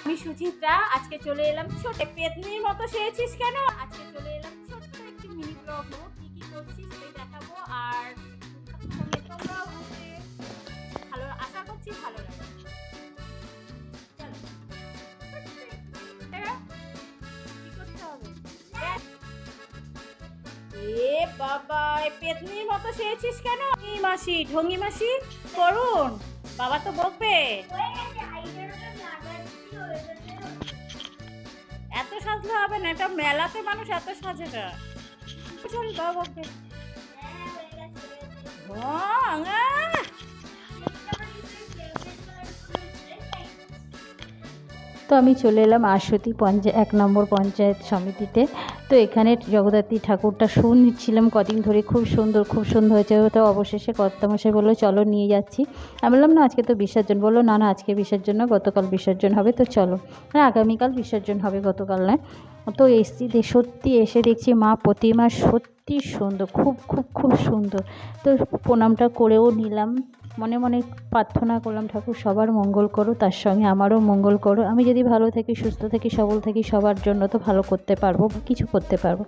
আমি সুচিত্রা, আজকে চলে এলাম ছোট পেতনির মতো সেরেছিস কেন? আজকে চলে এলাম ছোট্ট একটি মিনি ব্লগ নেব, কি কি করছি সেটাই দেখাবো। আর তোমরাও ঘুরতে ভালো, আশা করছি ভালো লাগবে। চলো, কি করতে হবে? এ বাবা, পেতনির মতো সেরেছিস কেন? মাসি, ঢঙ্গি মাসি করুন, বাবা তো বকবে। এত সাজলে হবে না, এটা মেলাতে মানুষ এত সাজে না। চল বাবা বকবে। তো আমি চলে এলাম আশুতি 1 নম্বর পঞ্চায়েত সমিতিতে। তো এখানে জগদ্ধাত্রী ঠাকুরটা শুনছিলাম কদিন ধরে, খুব সুন্দর হয়েছে। তো অবশেষে কর্তামশাই বললো চলো নিয়ে যাচ্ছি। আমি বললাম না আজকে তো বিসর্জন। বললো না আজকে বিসর্জন না, গতকাল বিসর্জন হবে, তো চলো। না আগামীকাল বিসর্জন হবে, গতকাল নয়। তো এসছি, সত্যি এসে দেখছি মা প্রতিমা সত্যি সুন্দর, খুব সুন্দর। তো প্রণামটা করেও নিলাম, মনে মনে প্রার্থনা করলাম ঠাকুর সবার মঙ্গল করো, তার সঙ্গে আমারও মঙ্গল করো। আমি যদি ভালো থাকি, সুস্থ থাকি, সবল থাকি, সবার জন্য তো ভালো করতে পারবো, কিছু করতে পারবো।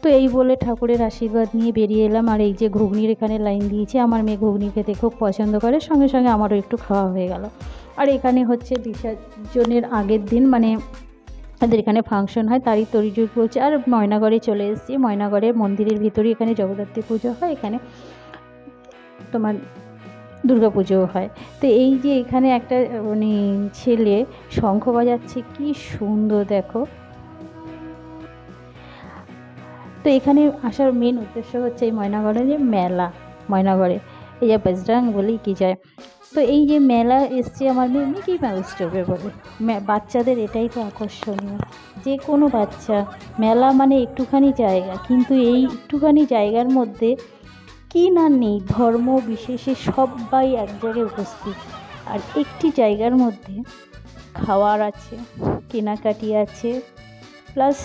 তো এই বলে ঠাকুরের আশীর্বাদ নিয়ে বেরিয়ে এলাম। আর এই যে ঘুগনির এখানে লাইন দিয়েছি, আমার মেয়ে ঘুগনি খেতে খুব পছন্দ করে, সঙ্গে সঙ্গে আমারও একটু খাওয়া হয়ে গেল। আর এখানে হচ্ছে বিসর্জনের আগের দিন, মানে তাদের এখানে ফাংশন হয়, তারই তড়িজড়ি চলছে। আর ময়নাগড়ে চলে এসেছি। ময়নাগড়ের মন্দিরের ভিতরে এখানে জগদ্ধাত্রী পুজো হয়, এখানে তোমার দুর্গা পুজোও হয়। তো এই যে এখানে একটা মানে ছেলে শঙ্খ বাজাচ্ছে, কি সুন্দর দেখো। তো এখানে আসার মেন উদ্দেশ্য হচ্ছে এই ময়নাগড়ে যে মেলা, ময়নাগড়ে এই যে বজরং বলি কি যায়। তো এই যে মেলা এসছে আমার মেয়ে মিকি মাউস চড়বে বলে। বাচ্চাদের এটাই তো আকর্ষণীয়, যে কোনো বাচ্চা, মেলা মানে একটুখানি জায়গা, কিন্তু এই একটুখানি জায়গার মধ্যে কি না নেই, ধর্ম বিশেষে সবাই এক জায়গায় উপস্থিত। আর একটি জায়গার মধ্যে খাওয়ার আছে, কেনাকাটি আছে, প্লাস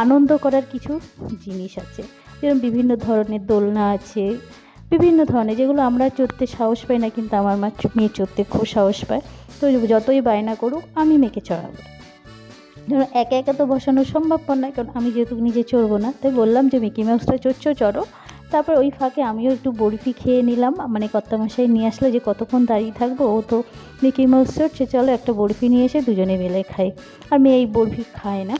আনন্দ করার কিছু জিনিস আছে। যেরকম বিভিন্ন ধরনের দোলনা আছে, বিভিন্ন ধরনের, যেগুলো আমরা চড়তে সাহস পাই না, কিন্তু আমার মেয়ে চড়তে খুব সাহস পায়। তো যতই বায়না করুক আমি মেয়েকে চড়াবো। ধরো একা একা তো বসানো সম্ভবপর নয়, কারণ আমি যেহেতু নিজে চড়বো না, তাই বললাম যে মিকি মাউসটা চড়ো। তারপর ওই ফাঁকে আমিও একটু বরফি খেয়ে নিলাম, মানে কর্তামশাই নিয়ে আসলে যে কতক্ষণ দাঁড়িয়ে থাকবো, ও তো মিকি মাউস চড়ছে, চলো একটা বরফি নিয়ে এসে দুজনে মিলে খাই। আর মেয়ে এই বরফি খায় না।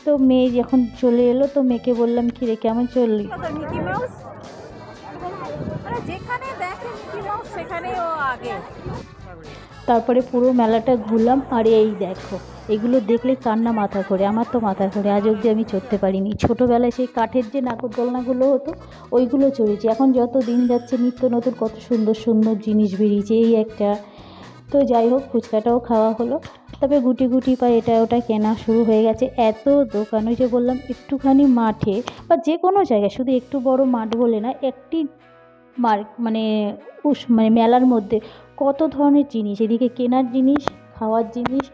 তো মেয়ে যখন চলে এলো, তো মেয়েকে বললাম কি রে কেমন চললি। মিকি মাউস যেখানে দেখে মিকি মাউস সেখানে ও আগে। তারপরে পুরো মেলাটা ঘুরলাম। আর এই দেখো, এগুলো দেখলে কান্না মাথা করে, আমার তো মাথা করে, আজ অবধি আমি চড়তে পারিনি। ছোটোবেলায় সেই কাঠের যে নাগরদোলনাগুলো হতো ওইগুলো চড়েছি। এখন যত দিন যাচ্ছে নিত্য নতুন কত সুন্দর জিনিস বেরিয়েছে, এই একটা। তো যাই হোক, ফুচকাটাও খাওয়া হলো। তবে গুটি পায় এটা ওটা কেনা শুরু হয়ে গেছে। এত দোকান, ওই যে বললাম একটুখানি মাঠে বা যে কোনো জায়গায়, শুধু একটু বড় মাঠ বলে না, একটি মানে মানে মেলার মধ্যে কত ধরনের জিনিস, এদিকে কেনার জিনিস, খাওয়ার জিনিস,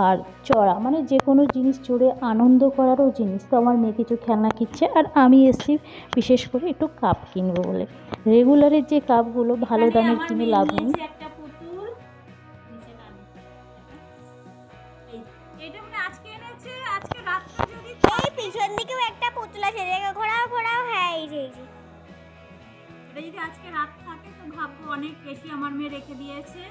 আর চড়া, মানে যে কোনো জিনিস চড়ে আনন্দ করারও জিনিস। তো আমার মেয়ে কিছু খেলনা কিনছে, আর আমি এসেছি বিশেষ করে একটু কাপ কিনবো বলে। রেগুলারের যে কাপগুলো ভালো দামের কিনে লাভ নেই। পিছন দিকেও একটা পুতুলা ছেড়ে ঘোরাও, হ্যাঁ এই যে এটা যদি আজকে রাত থাকে তো ভাববো অনেক বেশি আমার মেয়ে রেখে দিয়েছে।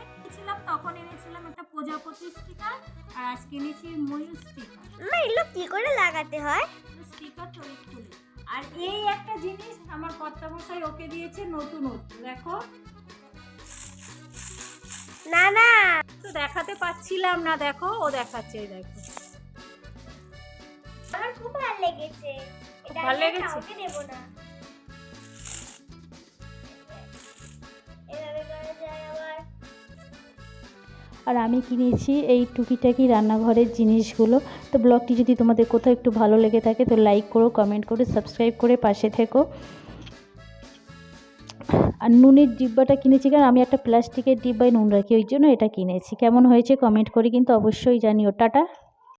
তখন এনেছিলাম একটা প্রজাপতি স্টিকার, আর আজকে এনেছি ময়ূর স্টিকার। এগুলো কি করে লাগাতে হয়? স্টিকার তো খুলে। আর এই একটা জিনিস আমার কর্তামশাই ওকে দিয়েছে, নতুন দেখো। না তো দেখাতে পাচ্ছিলাম না, দেখো ও দেখাচ্ছে, দেখো আমার খুব ভালো লেগেছে। এটা ভালো লেগেছে, কাউকে দেব না। এভাবে করা যায় আবার। আর আমি কিনেছি এই টুকিটাকি রান্নাঘরের জিনিসগুলো। তো ব্লগটি যদি তোমাদের কোথাও একটু ভালো লেগে থাকে তো লাইক করো, কমেন্ট করো, সাবস্ক্রাইব করে পাশে থেকো। আর নুনের ডিব্বাটা কিনেছি, কারণ আমি একটা প্লাস্টিকের ডিব্বায় নুন রাখি, ওই জন্য এটা কিনেছি। কেমন হয়েছে কমেন্ট করে কিন্তু অবশ্যই জানিও। টাটা।